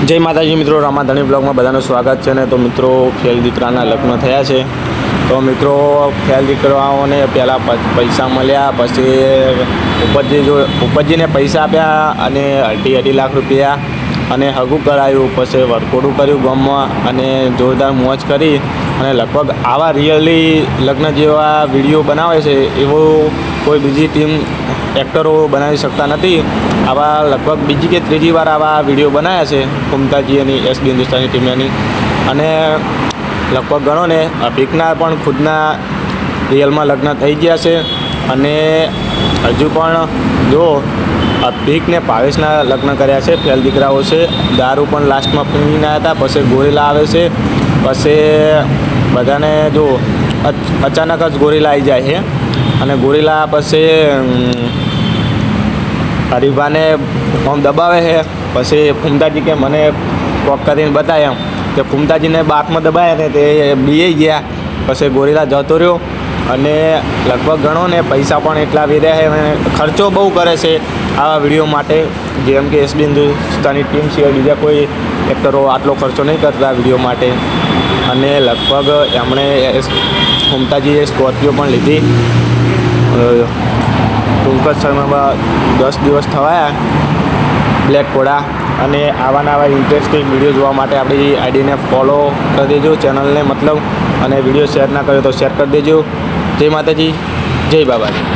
જય માતાજી મિત્રો, રામાધણી બ્લોગમાં બધાનું સ્વાગત છે ને. તો મિત્રો, ફેલ દીકરાના લગ્ન થયા છે. તો મિત્રો, ફેલ દીકરાઓને પહેલાં પૈસા મળ્યા, પછી ઉપરજીને પૈસા આપ્યા અને અઢી લાખ રૂપિયા અને હગું કરાયું, પછી વરખોડું કર્યું ગામમાં અને જોરદાર મોજ કરી. અને લગભગ આવા રિયલી લગ્ન જેવા વિડીયો બનાવે છે એવું કોઈ બીજી ટીમ એક્ટરો બનાવી શકતા નથી. આવા લગભગ બીજી કે ત્રીજી વાર આવા વિડીયો બનાવ્યા છે ફુમતાજીની એસબી હિન્દુસ્તાની ટીમની. અને લગભગ ગણો ને અભિકના પણ ખુદના રિયલમાં લગ્ન થઈ ગયા છે. અને હજુ પણ જો અભિકને ભાવેશના લગ્ન કર્યા છે. ફેલ દીકરાઓ છે. દારૂ પણ લાસ્ટમાં પીને આવ્યા હતા. પછી ગોરીલા આવે છે. પછી બધાને જો અચાનક જ ગોરીલા આવી જાય છે. અને ગોરીલા પછી હરીફાને આમ દબાવે છે. પછી ફુમતાજી કે મને કોક કરીને બતાવે એમ કે ફુમતાજીને બાથમાં દબાવે ને તે બીઈ ગયા. પછી ગોરીલા જતો રહ્યો. અને લગભગ ગણો ને પૈસા પણ એટલા વેર્યા છે અને ખર્ચો બહુ કરે છે આવા વિડીયો માટે. જેમ કે એસબી હિન્દુસ્તાની ટીમ સિવાય બીજા કોઈ એક્ટરો આટલો ખર્ચો નહીં કરતા વિડીયો માટે. અને લગભગ એમણે ફુમતાજીએ સ્કોર્પિયો પણ લીધી. ટૂંક જ સમયમાં 10 દિવસ થવાયા બ્લેક ઘોડા. અને આવા ઇન્ટરેસ્ટિંગ વિડીયો જોવા માટે આપણી આઈડીને ફોલો કરી દેજો, ચેનલને મતલબ. અને વિડીયો શેર ના કર્યો તો શેર કરી દેજો. જય માતાજી, જય બાબાજી.